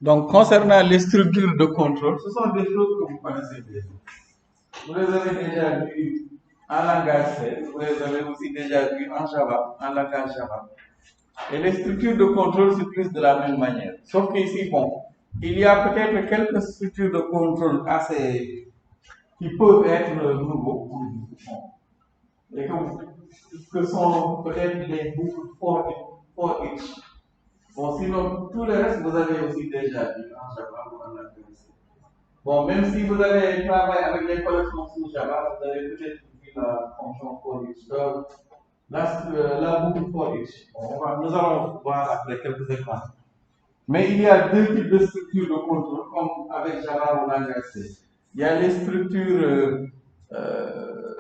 Donc, concernant les structures de contrôle, ce sont des choses que vous connaissez déjà. Vous les avez déjà vues en langage C, vous les avez aussi déjà vues en Java, en langage Java. Et les structures de contrôle s'utilisent de la même manière. Sauf qu'ici, bon, il y a peut-être quelques structures de contrôle assez qui peuvent être nouveaux pour vous. Bon, et que sont peut-être les boucles for each. Bon, sinon, tout le reste, vous avez aussi déjà vu en Java ou en langage. Bon, même si vous avez travaillé avec les collections sous Java, vous avez peut-être vu la fonction for each. La boucle for each. Bon, nous allons voir après quelques exemples. Mais il y a deux types de structures de contrôle, comme avec Java ou langage C. Il y a les structures euh,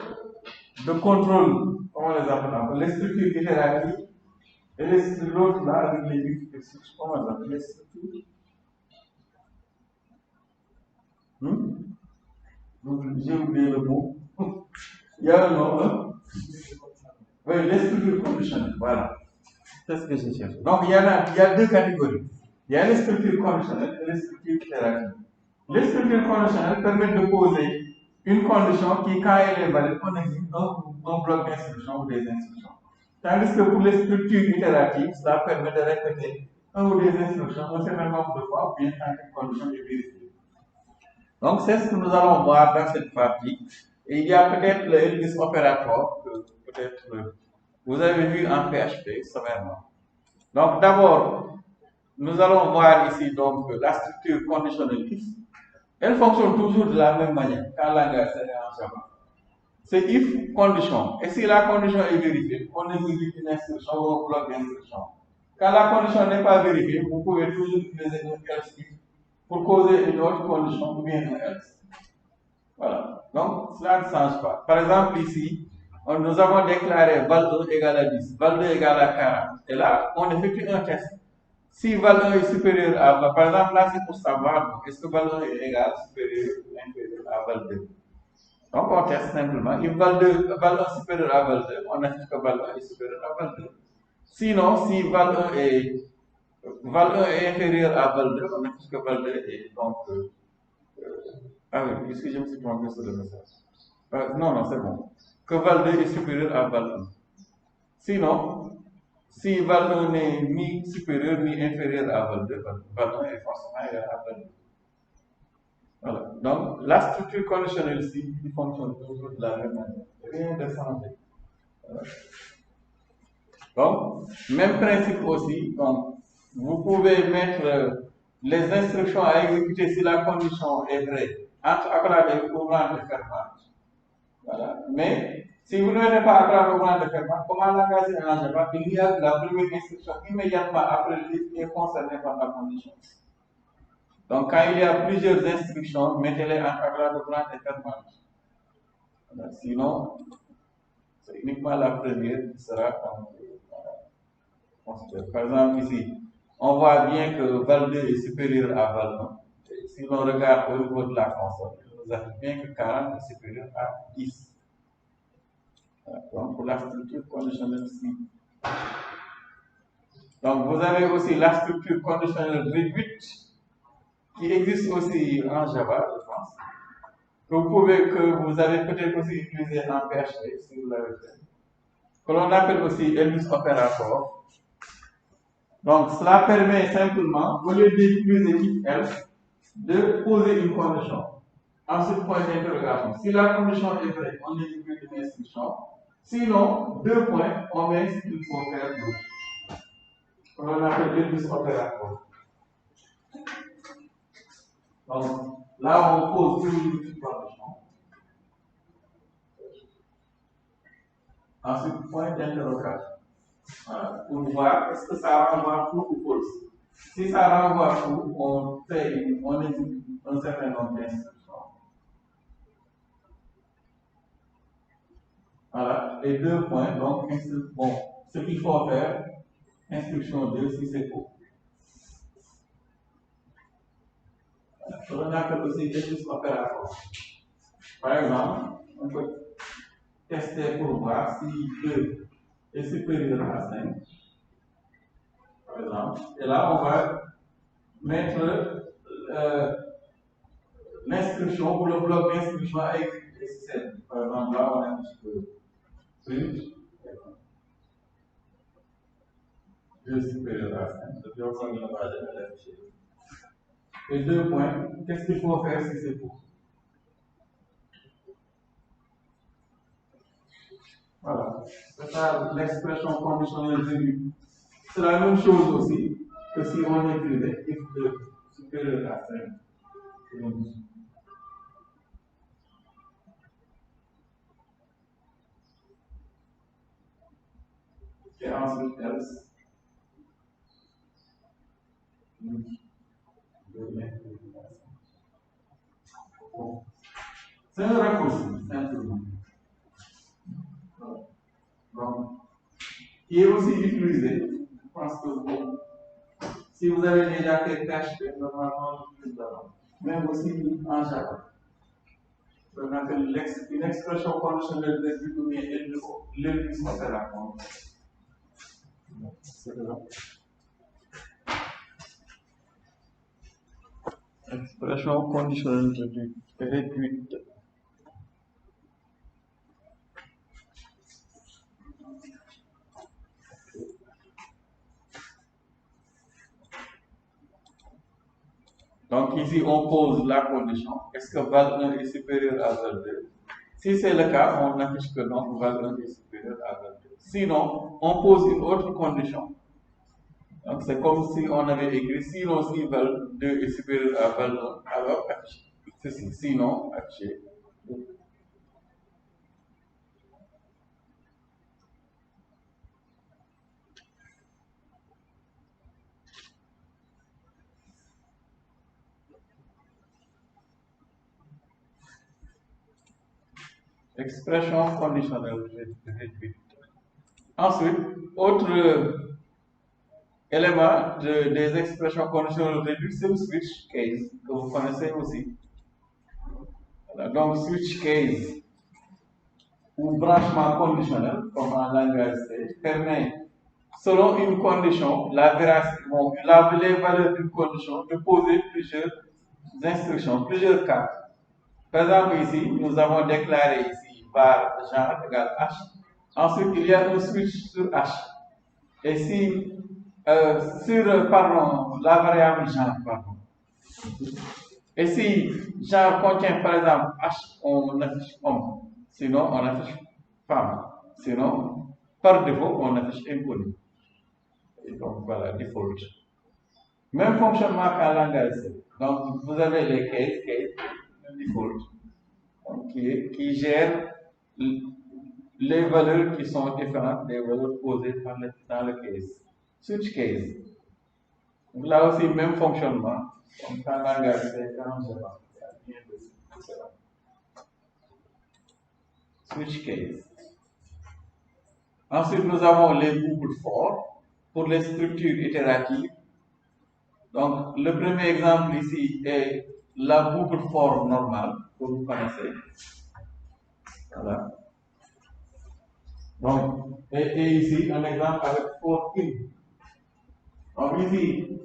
de contrôle, comment on les appelle, les structures itératives, et l'autre là, avec les multiples, comment on les appelle, les structures. Hmm? J'ai oublié le mot. Il y a un nom, hein? Oui, les structures conditionnelles, voilà. C'est ce que je cherche. Donc, il y a deux catégories. Il y a les structures conditionnelles et les structures itératives. Les structures conditionnelles permettent de poser une condition qui, quand elle est valide, on exécute un bloc d'instructions ou des instructions. Tandis que pour les structures itératives, cela permet de répéter un ou des instructions un certain nombre de fois, bien tant qu'une condition est vérifiée. Donc, c'est ce que nous allons voir dans cette partie. Et il y a peut-être le else opérateur que peut-être vous avez vu en PHP sommairement. Donc, d'abord, nous allons voir ici donc la structure conditionnelle if. Elle fonctionne toujours de la même manière qu'en langage C et en Java. C'est if condition. Et si la condition est vérifiée, on exécute une instruction ou un bloc d'instruction. Quand la condition n'est pas vérifiée, vous pouvez toujours utiliser un else if pour causer une autre condition ou bien un else. Voilà. Donc, cela ne change pas. Par exemple, ici, nous avons déclaré val1 égale à 10, val2 égale à 40. Et là, on effectue un test. Si val1 est supérieur à val, par exemple, là, c'est pour savoir est-ce que val1 est égal, supérieur ou inférieur à val2. Donc, on teste simplement. If val1 supérieur à val2, on affiche que val1 est supérieur à val2. Sinon, si val1 est inférieur à val2, on affiche que val2 est donc. Ah oui, puisque je me suis trompé sur le message. Non, non, c'est bon. Que val2 est supérieur à val1. Sinon, si val1 n'est ni supérieur ni inférieur à val2, val1 est forcément égal à val2. Voilà. Donc, la structure conditionnelle ici, qui fonctionne toujours de la même manière. Rien de changé. Voilà. Donc, même principe aussi. Donc, vous pouvez mettre les instructions à exécuter si la condition est vraie entre accordé ou courant de fermage. Voilà. Mais si vous ne mettez pas accordé au courant de fermage, comment l'engager en Java, il y a la première instruction immédiatement après le livre qui est concernée par la condition. Donc, quand il y a plusieurs instructions, mettez-les en accordé au courant de fermage. Voilà. Sinon, c'est uniquement la première qui sera considérée. Par exemple, ici, on voit bien que val2 est supérieur à val1. Si l'on regarde au niveau de la console, il nous affiche bien que 40 est supérieur à 10. Donc, pour la structure conditionnelle ici. Donc, vous avez aussi la structure conditionnelle réduite qui existe aussi en Java, je pense. Que vous avez peut-être aussi utilisé en PHP, si vous l'avez fait. Que l'on appelle aussi else operator. Donc, cela permet simplement, au lieu d'utiliser if else, de poser une condition. Ensuite, point d'interrogation. Si la condition est vraie, on exécute une instruction. Sinon, deux points, on met ce qu'il faut faire d'autre. On appelle else operator. Donc, là, on pose une condition. Ensuite, point d'interrogation. Voilà, pour voir est-ce que ça renvoie true ou false. Si ça renvoie true, on exécute un certain nombre d'instructions. Voilà, et deux points, donc, bon, ce qu'il faut faire, instruction 2 si c'est faux. On appelle aussi des opérateurs. Par exemple, on peut tester pour voir si 2 est supérieur à 5. Par exemple, et là, on va mettre l'inscription ou le bloc d'inscription à écrire SSL. Par exemple, là, on a un petit peu switch. Je supérieur à 5. Depuis on ne va jamais l'afficher. Et 2 points. Qu'est-ce qu'il faut faire si c'est faux? Voilà. C'est ça l'expression conditionnelle réduite. C'est la même chose aussi que si on écrivait if de supérieur à 5. Et ensuite else. C'est un raccourci, simplement. Donc, qui est aussi utilisé. Je pense que vous, si vous avez déjà fait PHP, normalement, j'utilise d'abord. Même aussi en Java. On appelle une expression conditionnelle réduite ou bien l'élusion opératoire. C'est là. Expression conditionnelle réduite. Donc ici, on pose la condition. Est-ce que val1 est supérieur à val2? Si c'est le cas, on affiche que non, val1 est supérieur à val2. Sinon, on pose une autre condition. Donc c'est comme si on avait écrit sinon si val2 est supérieur à val1, alors afficher ceci. Sinon, afficher. Expression conditionnelle réduite. Ensuite, autre élément des expressions conditionnelles réduites, c'est le switch case, que vous connaissez aussi. Voilà, donc, switch case ou branchement conditionnel, comme en langage C, permet, selon une condition, les valeurs d'une condition, de poser plusieurs instructions, plusieurs cas. Par exemple, ici, nous avons déclaré ici var genre égale h. Ensuite, il y a un switch sur h. Et si la variable genre, pardon. Et si genre contient par exemple h, on affiche homme, sinon on affiche femme, sinon par défaut on affiche inconnu. Et donc voilà, default. Même fonctionnement qu'en langage C. Donc vous avez les case, le default, donc, qui gère les valeurs qui sont différentes des valeurs posées dans le case. Switch case. Donc, là aussi, même fonctionnement. Donc, en langage C, switch case. Ensuite, nous avons les boucles for pour les structures itératives. Donc, le premier exemple ici est la boucle for normale, que vous connaissez. Voilà. Donc, et ici, un exemple avec for in. Donc, ici,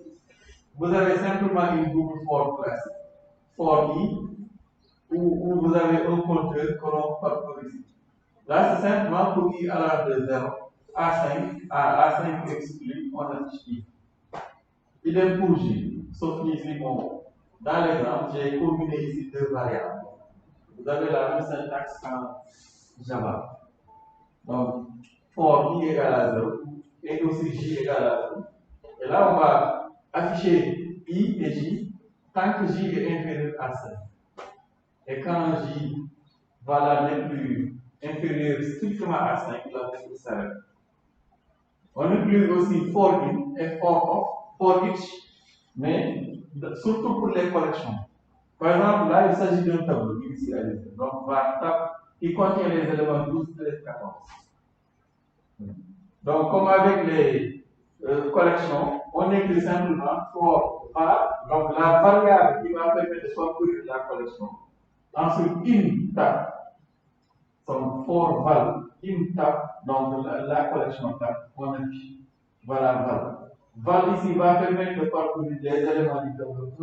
vous avez simplement une boucle for classique, for i, où vous avez un compteur que l'on parcourt ici. Là, c'est simplement pour i à l'âge de 0, A5, à A5 exclu, on affiche i. Idem pour j, sauf qu'ici, bon, dans l'exemple, j'ai combiné ici deux variables. Vous avez la même syntaxe en Java. Donc, for i égale à 0, et aussi j égale à 0. Et là, on va afficher i et j tant que j est inférieur à 5. Et quand j n'est plus inférieur strictement à 5, la tête s'arrête. On utilise aussi for in et for off, for each, mais surtout pour les collections. Par exemple, là, il s'agit d'un tableau initialisé. Donc, qui contient les éléments 12, 13, 14. Donc, comme avec les collections, on écrit simplement for var, donc la variable qui va permettre de parcourir la collection. Ensuite, in tab, donc for val, in tab, donc la collection tab, on affiche, voilà val. Val ici va permettre de parcourir les éléments du tableau.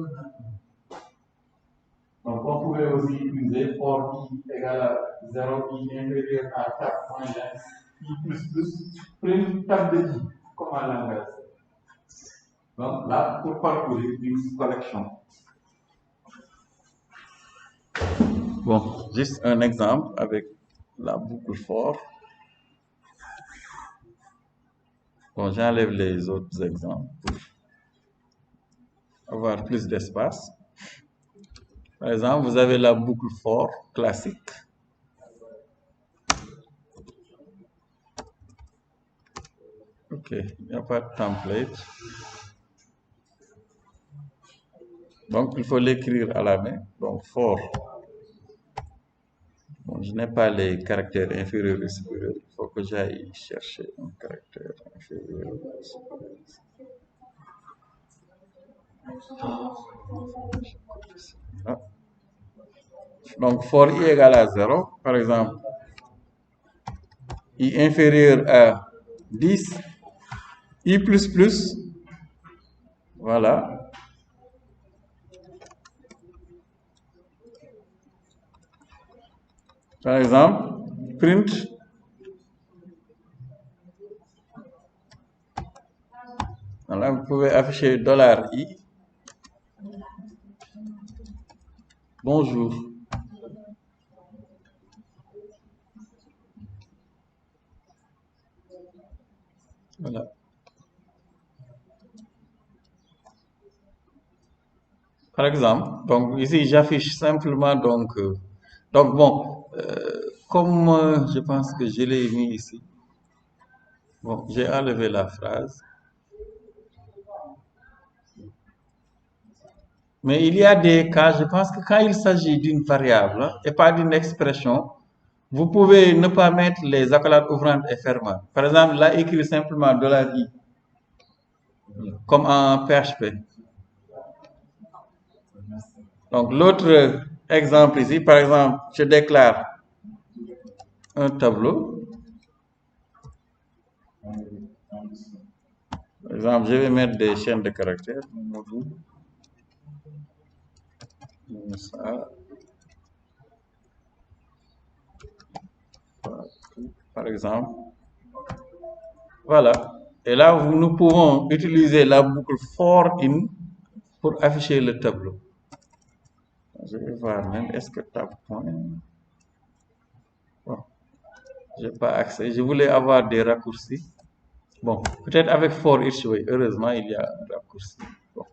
Donc, on pouvait aussi utiliser for i égale à 0, i inférieur à tab.length, i prime tab de i, comme à l'inverse. Donc, là, pour parcourir une collection. Bon, juste un exemple avec la boucle for. Bon, j'enlève les autres exemples pour avoir plus d'espace. Par exemple, vous avez la boucle for classique. Ok, il n'y a pas de template. Donc, il faut l'écrire à la main. Donc, for. Bon, je n'ai pas les caractères inférieurs et supérieurs. Il faut que j'aille chercher un caractère inférieur et supérieur. Ah. Donc, for i égale à 0, par exemple, i inférieur à 10, i plus, voilà. Par exemple, print voilà, vous pouvez afficher $i. Bonjour. Voilà. Par exemple, donc ici j'affiche simplement donc bon, comme je pense que je l'ai mis ici. Bon, j'ai enlevé la phrase. Mais il y a des cas, je pense que quand il s'agit d'une variable et pas d'une expression, vous pouvez ne pas mettre les accolades ouvrantes et fermantes. Par exemple, là, écrire simplement $i, comme en PHP. Donc, l'autre exemple ici, par exemple, je déclare un tableau. Par exemple, je vais mettre des chaînes de caractères. Ça. Par exemple. Voilà. Et là, nous pouvons utiliser la boucle for in pour afficher le tableau. Je vais voir même, est-ce que tab point. Bon, je n'ai pas accès. Je voulais avoir des raccourcis. Bon, peut-être avec for each way. Heureusement, il y a un raccourci. Bon.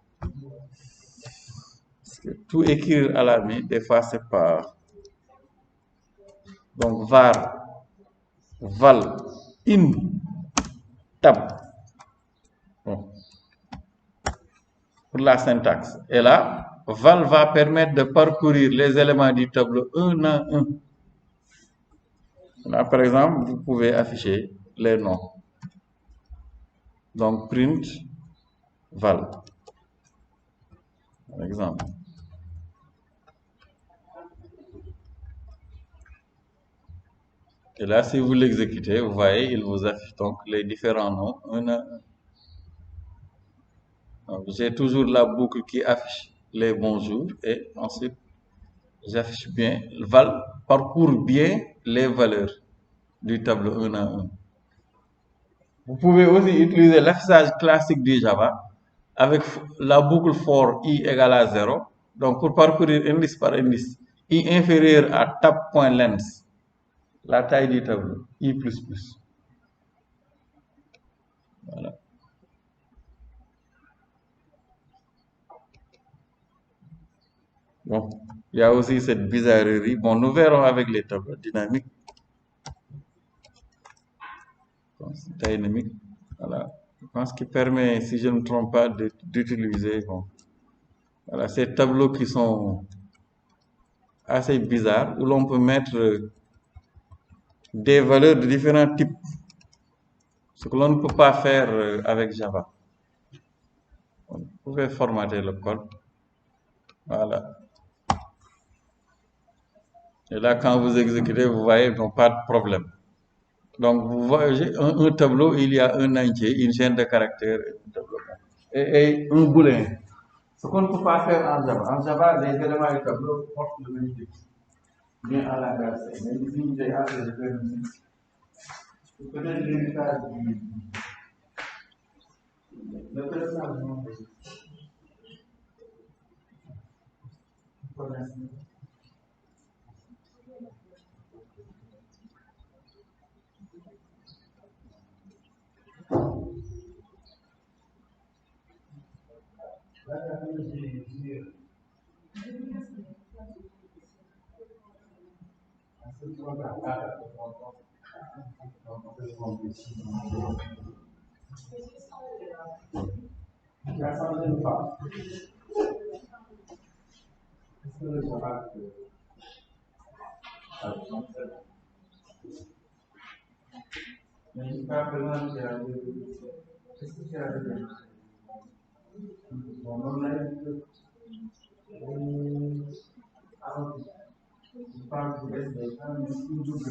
Parce que tout écrire à la main, des fois, c'est pas. Donc, var, val, in, tab. Bon. Pour la syntaxe. Et là, val va permettre de parcourir les éléments du tableau un à un. Là, par exemple, vous pouvez afficher les noms. Donc, print val, par exemple. Et là, si vous l'exécutez, vous voyez, il vous affiche donc les différents noms un à un. J'ai toujours la boucle qui affiche les bonjours et ensuite j'affiche bien, val parcourt bien les valeurs du tableau un à un. Vous pouvez aussi utiliser l'affichage classique du Java avec la boucle for i égale à 0. Donc, pour parcourir indice par indice, i inférieur à tab.length, la taille du tableau, i++. Voilà. Bon, il y a aussi cette bizarrerie. Bon, nous verrons avec les tableaux dynamiques. Dynamique, voilà. Je pense qu'il permet, si je ne me trompe pas, d'utiliser bon, voilà, ces tableaux qui sont assez bizarres, où l'on peut mettre des valeurs de différents types, ce que l'on ne peut pas faire avec Java. Vous pouvez formater le code. Voilà. Et là, quand vous exécutez, vous voyez, donc pas de problème. Donc, vous voyez, un tableau, il y a un entier, une chaîne de caractères et un tableau. Et un booléen. Ce qu'on ne peut pas faire en Java. En Java, les éléments du tableau portent le même titre. Bien à la base. Mais ici, j'ai hâte de faire peut-être l'héritage du. Le personnage, non. Mais jusqu'à présent, qu'est-ce que tu as dit? Bon, on a dit je parle de des femmes, mais toujours de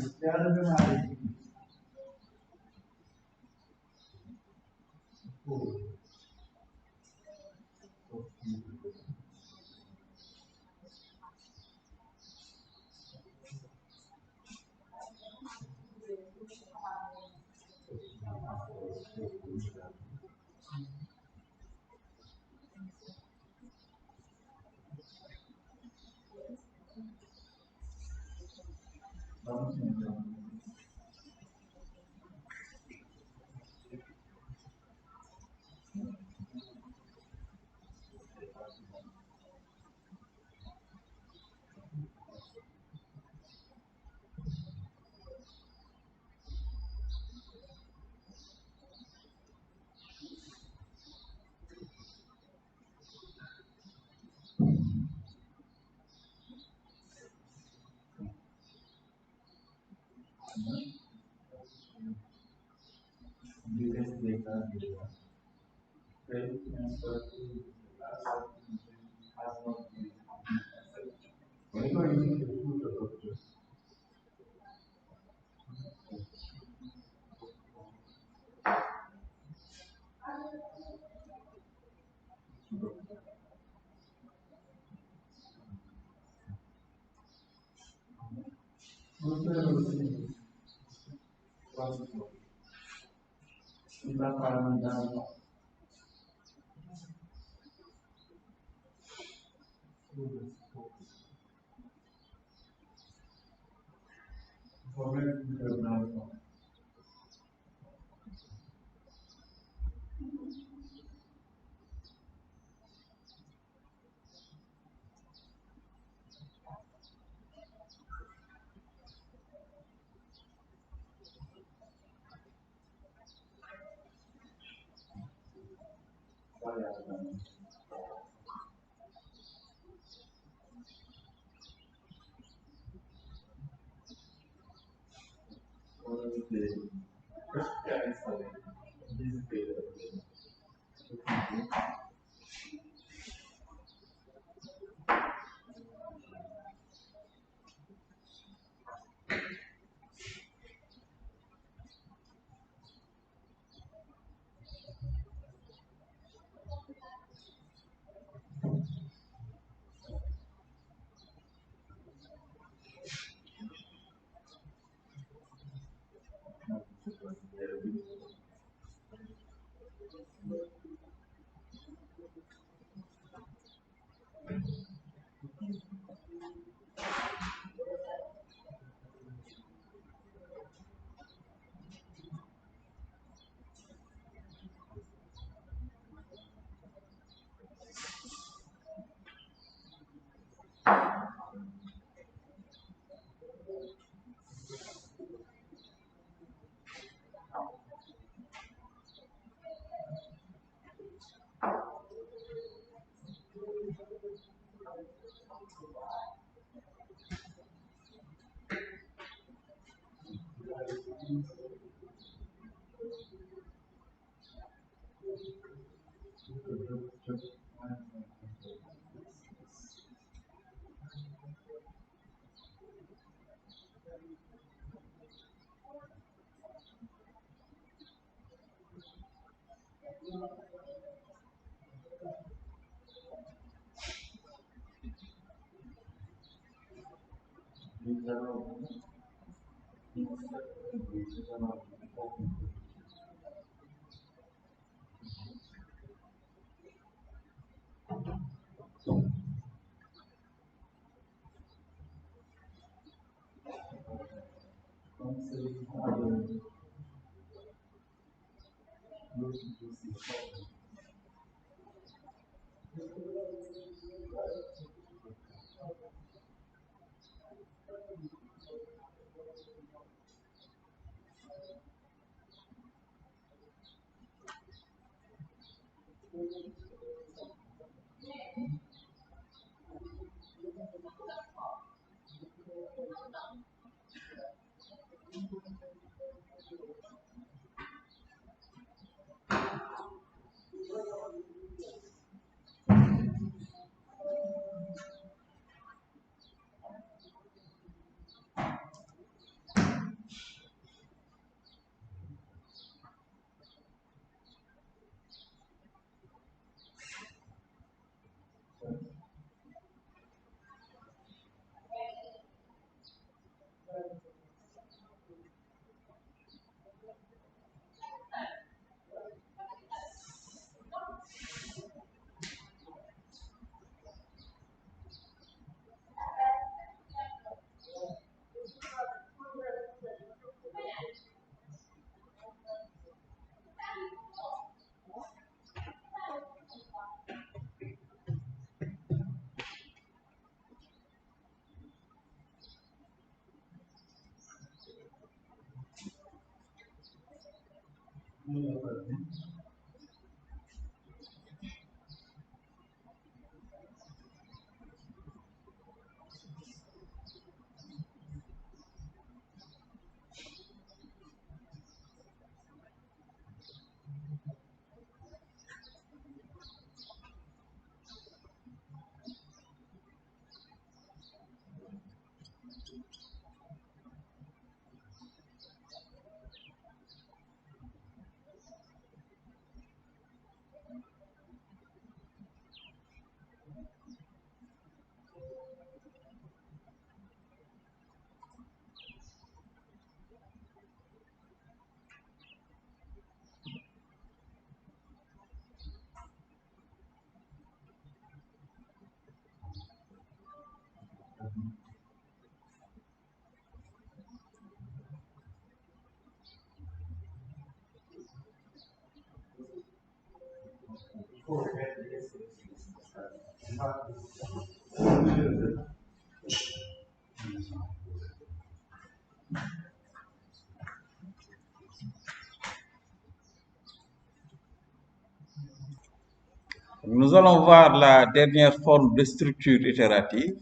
Nous allons voir la dernière forme de structure itérative,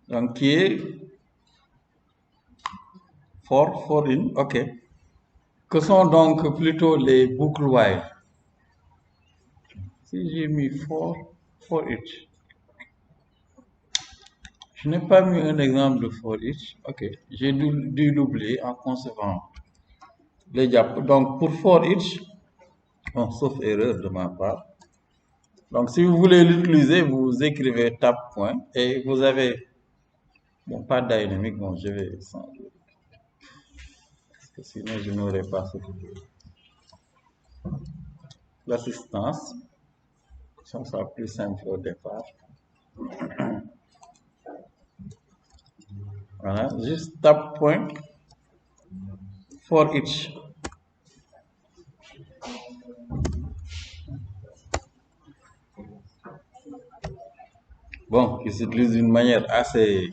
donc qui est for in, ok. Que sont donc plutôt les boucles while? Si j'ai mis for each. Je n'ai pas mis un exemple de for each. Ok, j'ai dû l'oublier en concevant les diapos. Donc pour for each, bon, sauf erreur de ma part. Donc si vous voulez l'utiliser, vous écrivez tab point et vous avez, bon, pas dynamique, bon, je vais changer. Parce que sinon je n'aurais pas ce que je veux. L'assistance, ça sera plus simple au départ. Voilà, juste tab point for each. Bon, qui s'utilise d'une manière assez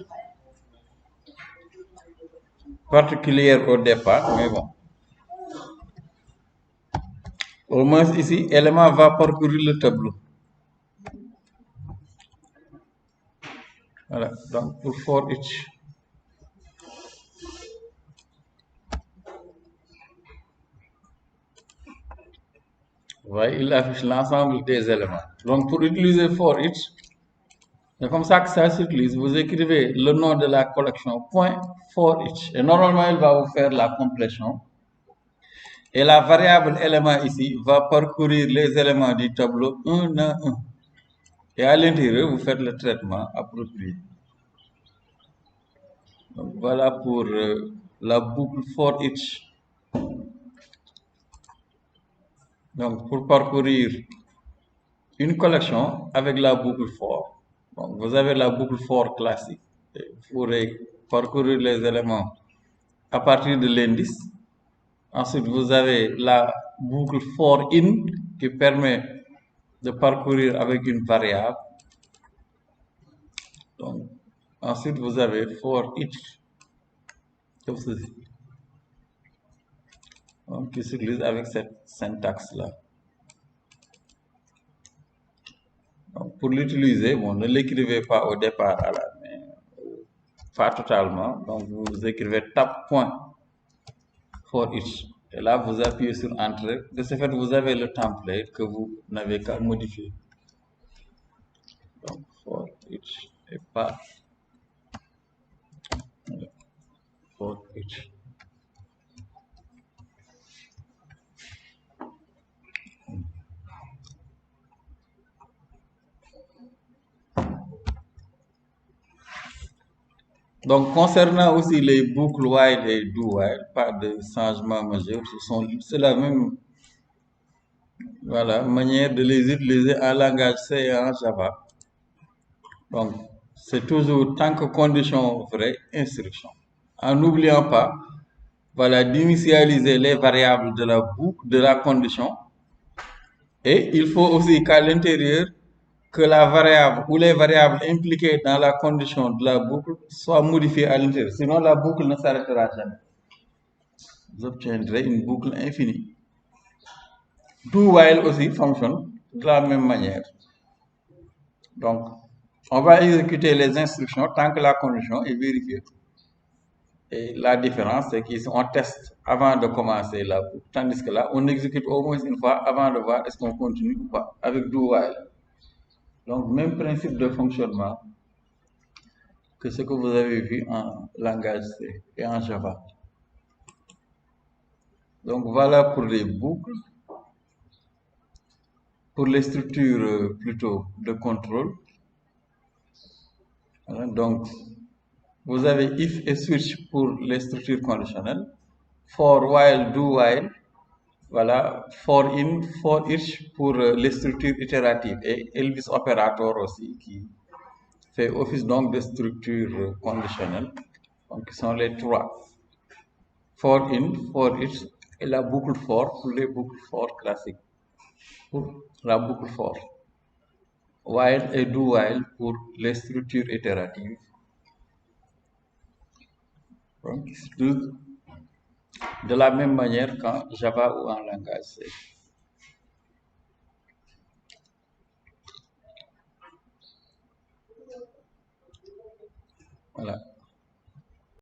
particulière au départ, mais bon. Au moins ici, l'élément va parcourir le tableau. Voilà, donc pour for each. Vous voyez, il affiche l'ensemble des éléments. Donc pour utiliser for each, c'est comme ça que ça s'utilise. Vous écrivez le nom de la collection point for each. Et normalement, il va vous faire la complétion. Et la variable élément ici va parcourir les éléments du tableau un à un. Et à l'intérieur, vous faites le traitement approprié. Donc, voilà pour la boucle for each. Donc, pour parcourir une collection avec la boucle for, donc vous avez la boucle for classique. Et vous pourrez parcourir les éléments à partir de l'indice. Ensuite, vous avez la boucle for in qui permet de parcourir avec une variable. Donc, ensuite, vous avez for each, comme ceci, donc, qui s'utilise avec cette syntaxe-là. Donc, pour l'utiliser, bon, ne l'écrivez pas au départ à la main, pas totalement. Donc, vous écrivez tab point for each. Et là, vous appuyez sur Entrée. De ce fait, vous avez le template que vous n'avez qu'à modifier. Donc, for each et pas for each. Donc, concernant aussi les boucles while et do while, pas de changement majeur. C'est la même manière de les utiliser en langage C et en Java. Donc, c'est toujours tant que condition vraie, instruction. En n'oubliant pas, d'initialiser les variables de la boucle, de la condition. Et il faut aussi qu'à l'intérieur, que la variable ou les variables impliquées dans la condition de la boucle soient modifiées à l'intérieur. Sinon, la boucle ne s'arrêtera jamais. Vous obtiendrez une boucle infinie. Do while aussi fonctionne de la même manière. Donc, on va exécuter les instructions tant que la condition est vérifiée. Et la différence, c'est qu'ici, on teste avant de commencer la boucle, tandis que là, on exécute au moins une fois avant de voir est-ce qu'on continue ou pas avec do while. Donc, même principe de fonctionnement que ce que vous avez vu en langage C et en Java. Donc, voilà pour les boucles. Pour les structures plutôt de contrôle. Donc, vous avez if et switch pour les structures conditionnelles. For, while, do, while. Voilà, for in, for each pour les structures itératives. Et Elvis operator aussi qui fait office donc de structures conditionnelles. Donc, qui sont les trois. For in, for each et la boucle for pour les boucles for classiques. Pour la boucle for. While et do while pour les structures itératives. Donc, de la même manière qu'en Java ou en langage C. Voilà.